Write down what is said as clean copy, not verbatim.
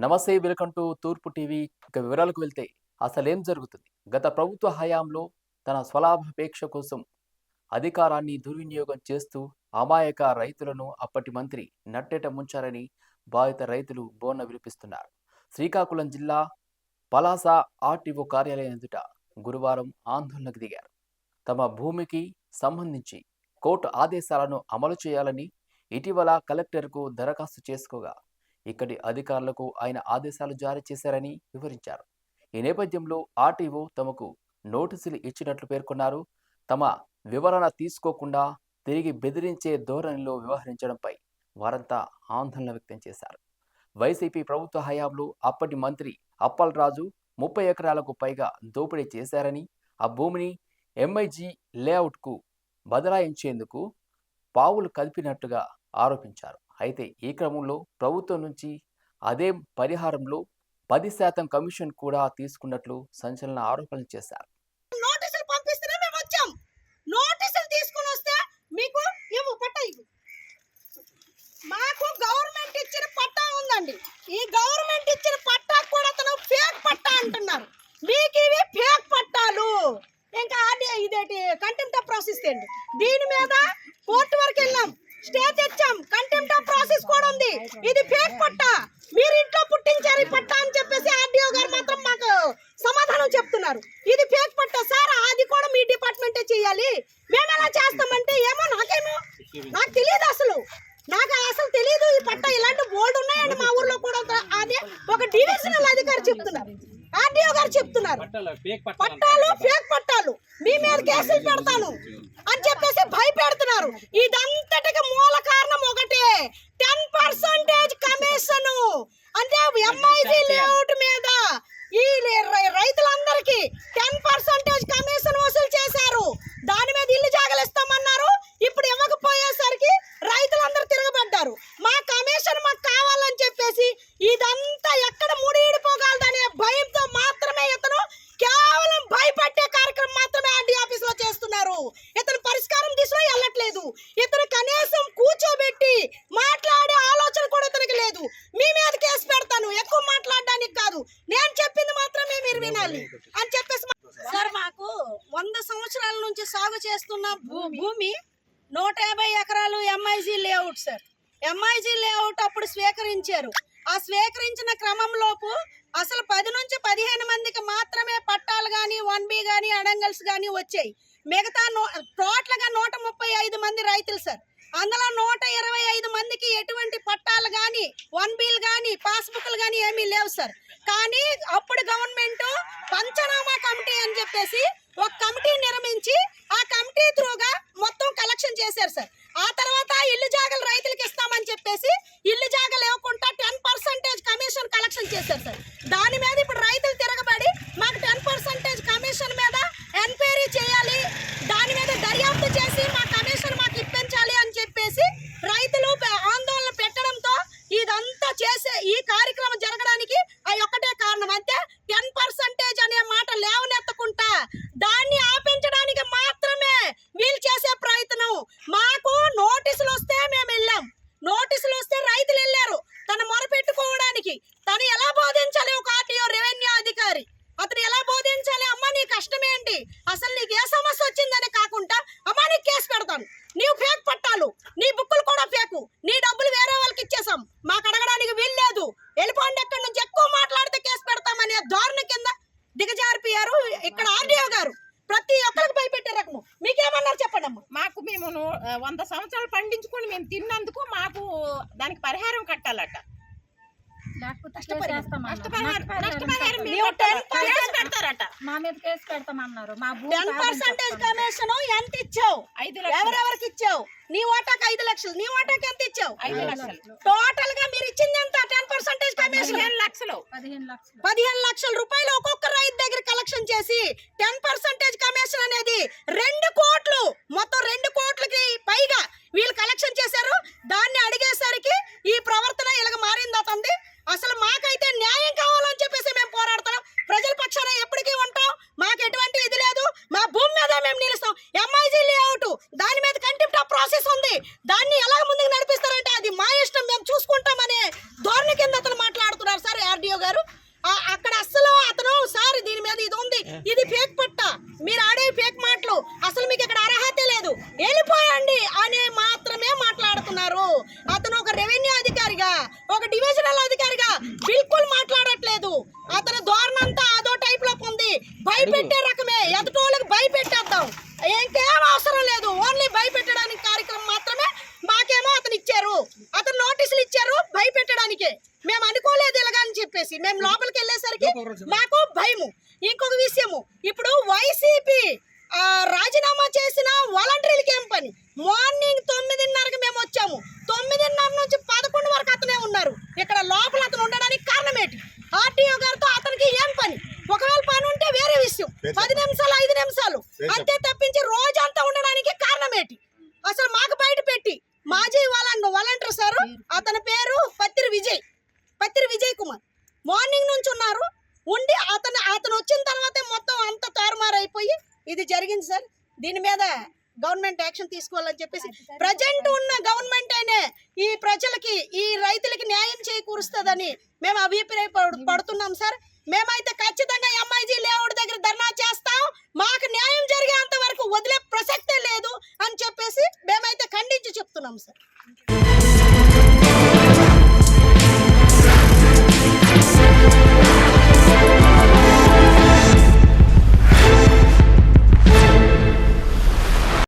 నమస్తే, welcome to తూర్పు TV. ఇక వివరాలకు వెళ్తే అసలేం జరుగుతుంది? గత ప్రభుత్వ హయాంలో తన స్వలాభాపేక్ష కోసం అధికారాన్ని దుర్వినియోగం చేస్తూ అమాయక రైతులను అప్పటి మంత్రి నట్టేట ముంచారని బాధిత రైతులు బోన వినిపిస్తున్నారు. శ్రీకాకుళం జిల్లా పలాస ఆర్టీఓ కార్యాలయం ఎదుట గురువారం ఆందోళనకు దిగారు. తమ భూమికి సంబంధించి కోర్టు ఆదేశాలను అమలు చేయాలని ఇటీవల కలెక్టర్కు దరఖాస్తు చేసుకోగా ఇక్కడి అధికారులకు ఆయన ఆదేశాలు జారీ చేశారని వివరించారు. ఈ నేపథ్యంలో ఆర్టీఓ తమకు నోటీసులు ఇచ్చినట్లు పేర్కొన్నారు. తమ వివరణ తీసుకోకుండా తిరిగి బెదిరించే ధోరణిలో వ్యవహరించడంపై వారంతా ఆందోళన వ్యక్తం చేశారు. వైసీపీ ప్రభుత్వ హయాంలో అప్పటి మంత్రి అప్పలరాజు 30 ఎకరాలకు పైగా దోపిడీ చేశారని, ఆ భూమిని ఎంఐజీ లేఅవుట్కు బదలాయించేందుకు పావులు కదిపినట్టుగా ఆరోపించారు. అయితే ఈ క్రమంలో ప్రభుత్వం నుంచి అదే పరిహారంలో 10% కమిషన్ కూడా తీసుకున్నట్లు సంచలన ఆరోపణలు చేశారు. నోటీసులు పంపిస్తేనే మేము వచ్చాం. నోటీసులు తీసుకొని వస్తే మీకు ఇవ్వు పట్టా ఇవ్వు. మాకు గవర్నమెంట్ ఇచ్చిన పట్టా ఉందండి. ఈ గవర్నమెంట్ ఇచ్చిన పట్టా కూడా తను ఫేక్ పట్టా అంటున్నారు. మీకు ఇవి ఫేక్ పట్టాలు. ఇంకా ఇదేంటి కంటెంప్ట్ ఆఫ్ ప్రాసెస్ ఏంటి? దీని మీద కోర్టు వరకు వెళ్ళాం, స్టే తెచ్చాం, కంటెంప్ట్ ఆఫ్ ప్రాసెస్ కూడా ఉంది. ఇది ఫేక్ పట్టా, మీరు ఇంట్లో పుట్టించారు ఈ పట్టా అని చెప్పేసి ఆర్డీఓ గారు మాత్రం మాకు సమాధానం చెప్తున్నారు. ఇది ఫేక్ పట్టా సార్, అది కూడా మీ డిపార్ట్మెంటే చేయాలి. మేము ఎలా చేస్తామంటే ఏమో నాకు తెలియదు, నాకు అసలు తెలియదు. ఈ పట్టా ఇలాంటి బోర్డు ఉన్నాయండి మా ఊర్లో కూడా. అదే ఒక డివిజనల్ అధికారి చెప్తున్నారు, ఆర్డీఓ గారు చెప్తున్నారు పట్టాలు ఫేక్ పట్టాలు, మీ మీద కేసులు పెడతాను అని చెప్పేసి భయపెడుతున్నారు. ఇదంతటికి మూల కారణం ఒకటే, 10% కమిషన్. అంటే ఎంఐజీ లేఅవుట్ మీద ఈ రైతులందరికీ 10% కమిషన్ వసూలు చేశారు. దాని మీద ఇల్లు జాగలు ఇస్తామన్నారు. ఇప్పుడు ఇవ్వకపోయేసరికి రైతులందరూ తిరగబడ్డారు. మా కమిషన్ మాకు కావాలని చెప్పేసి ఇదంతా ఎక్కడ ముడిపోగలదనే భయంతో మాత్రమే ఇతను కేవలం భయపట్టే కార్యక్రమం మాత్రమే ఆర్డీ ఆఫీస్ లో చేస్తున్నారు. ఇతను పరిష్కారం దిశలో వెళ్ళట్లేదు. ఇతను కనీసం కూర్చోబెట్టి మాట్లాడే ఆలోచన కూడా ఇతనికి లేదు. మీ మీద కేసు పెడతాను, ఎక్కువ మాట్లాడడానికి కాదు, నేను చెప్పింది మాత్రమే మీరు వినాలి అని చెప్పేసి. సార్, మాకు 100 సంవత్సరాల నుంచి సాగు చేస్తున్న భూమి 150 ఎకరాలు MIG layout sir. MIG layout అప్పుడు స్వీకరించారు. ఆ స్వీకరించిన క్రమంలోపు అసలు 10 నుంచి 15 మందికి మాత్రమే పట్టాలు కానీ 1B కానీ అడంగల్స్ కానీ వచ్చాయి. మిగతా టోటల్గా 135 మంది రైతులు సార్. అందులో 125 మందికి ఎటువంటి పట్టాలు కానీ 1Bలు కానీ పాస్బుక్లు కానీ ఏమీ లేవు సార్. కానీ అప్పుడు గవర్నమెంట్ పంచనామా కమిటీ అని చెప్పేసి ఒక కమిటీ నిర్మించి ఆ కమిటీ త్రూగా మొత్తం కలెక్షన్ చేశారు సార్. ఆ తర్వాత ఇల్లు జాగలు రైతులకు ఇస్తామని చెప్పేసి ఇల్లు జాగలు ఇవ్వకుండా 10% కమిషన్ కలెక్షన్ చేశారు సార్. దాని మీద ఇప్పుడు రైతులు తిరగబడి మాకు 10% కమిషన్ మీద ఎంక్వైరీ చేయాలి, దాని మీద దర్యాప్తు చేసి మా కమిషన్ మాకు ఇప్పించాలి అని చెప్పేసి రైతులు ఆందోళన పెట్టడంతో ఇదంతా చేసే ఈ కార్యక్రమం జరగడానికి ఒక్కటే కారణం. అంతే, 10% అనే మాట లేవనెత్తకుండా దాన్ని ఆపించడానికి మాత్రమే వీళ్ళు చేసే ప్రయత్నం. మాకు నోటీసులు వస్తే మేము వెళ్ళాం, నోటీసులు వస్తే రైతులు వెళ్ళారు తన మొరపెట్టుకోవడానికి. తను ఎలా బోధించాలి? ఒక ఆర్టీఓ రెవెన్యూ అధికారి అతను ఎలా బోధించాలి? అమ్మ నీ కష్టం ఏంటి, అసలు నీకు ఏ సమస్య వచ్చిందని కాకుండా అమ్మ నీకు కేసు పెడతాను, నీవు ఫేక్ పట్టాలు, నీ బుక్కులు కూడా ఫేకు, నీ డబ్బులు వేరే వాళ్ళకి ఇచ్చేసాం, మాకు అడగడానికి వీల్లేదు, వెళ్ళిపోండి ఎక్కడి నుంచి, ఎక్కువ మాట్లాడితే కేసు పెడతామనే ధోరణి కింద దిగజారిపోయారు ఇక్కడ ఆర్డీఓ గారు. ప్రతి ఒక్కరికి భయపెట్టే రకము. మీకేమన్నారు చెప్పండి అమ్మ. మాకు మేము 100 సంవత్సరాలు పండించుకొని మేము తిన్నందుకు మాకు దానికి పరిహారం కట్టాలట. మా మీద కేసు పెడతామన్నారు. మా 10% కమిషన్ ఎంత ఇచ్చావు? 5 లక్షలు. ఎవరెవరికి ఇచ్చావు? నీ ఓటాకి 5 లక్షలు. నీ ఓటాకి ఎంత ఇచ్చావు? 5 లక్షలు. టోటల్ గా మీరు ఇచ్చింది ఎంత? 10% కమిషన్ 15 లక్షలు. 15 లక్షల రూపాయలు ఒక్కొక్క రైతు దగ్గర కలెక్షన్ చేసి 10% కమిషన్ అనేది 2 కోట్లు, మొత్తం 2 కోట్లకి పైగా వీళ్ళు కలెక్షన్ చేశారు. దాన్ని అడిగేసరికి ఈ ప్రవర్తన ఇలాగ మారింది అతనిది. అసలు మాకైతే న్యాయం కావాలని చెప్పేసి మేము పోరాడుతున్నాం. ప్రజల పక్షాన ఎప్పటికీ ఉంటాం. మాకు ఎటువంటి ఇది లేదు. మా భూమి మీద మేము నిలుస్తాం. ఎంఐజీ లేఅవుట్ దాని మీద కంటెంప్ట్ ఆఫ్ ప్రాసెస్ ఉంది. దాన్ని ఎలా ముందుకు నడిపిస్తారంటే అది మా ఇష్టం, మేము చూసుకుంటామనే ధోరణి కింద అతను మాట్లాడుతున్నారు సార్. ఇంకేం అవసరం లేదు, ఓన్లీ భయపెట్టడానికి కార్యక్రమం మాత్రమే. మాకేమో అతను ఇచ్చారు, అతను నోటీసులు ఇచ్చారు భయపెట్టడానికి. మేము అనుకోలేదు ఇలాగని చెప్పేసి మేము లోపలికి వెళ్ళేసరికి మాకు భయము. ఇంకొక విషయము, ఇప్పుడు వైసీపీ రాజీనామా చేసిన వాలంటీర్లకి ఏం పని? మార్నింగ్ 9:30కి మేము వచ్చాము, 9:30 నుంచి 11 వరకు అతనే ఉన్నారు ఇక్కడ లోపల. అతను ఉండడానికి కారణం ఏంటి? ఆర్టీఓ గారితో అతనికి ఏం పని? ఒకవేళ పని ఉంటే వేరే విషయం, 10 నిమిషాలు 5 నిమిషాలు అంతే తప్పించి రోజంతా ఉండడానికి కారణం ఏంటి? అసలు మాకు బయట పెట్టి మాజీ వాలంటీర్ సార్, అతని పేరు పత్తిరి విజయ్ కుమార్, మార్నింగ్ నుంచి ఉన్నారు. ఉండి అతను వచ్చిన తర్వాతే మొత్తం అంత తారుమారైపోయి ఇది జరిగింది సార్. దీని మీద గవర్నమెంట్ యాక్షన్ తీసుకోవాలని చెప్పేసి, ప్రజెంట్ ఉన్న గవర్నమెంట్ అయినే ఈ ప్రజలకి ఈ రైతులకి న్యాయం చేకూరుస్తుందని మేము అభిప్రాయపడుతున్నాం సార్. మేమైతే ఖచ్చితంగా ఎంఐజీ లేఅవుట్ దగ్గర ధర్నా చేస్తాం. మాకు న్యాయం జరిగేంత వరకు వదిలే ప్రసక్తే లేదు అని చెప్పేసి మేమైతే ఖండించి చెప్తున్నాం సార్.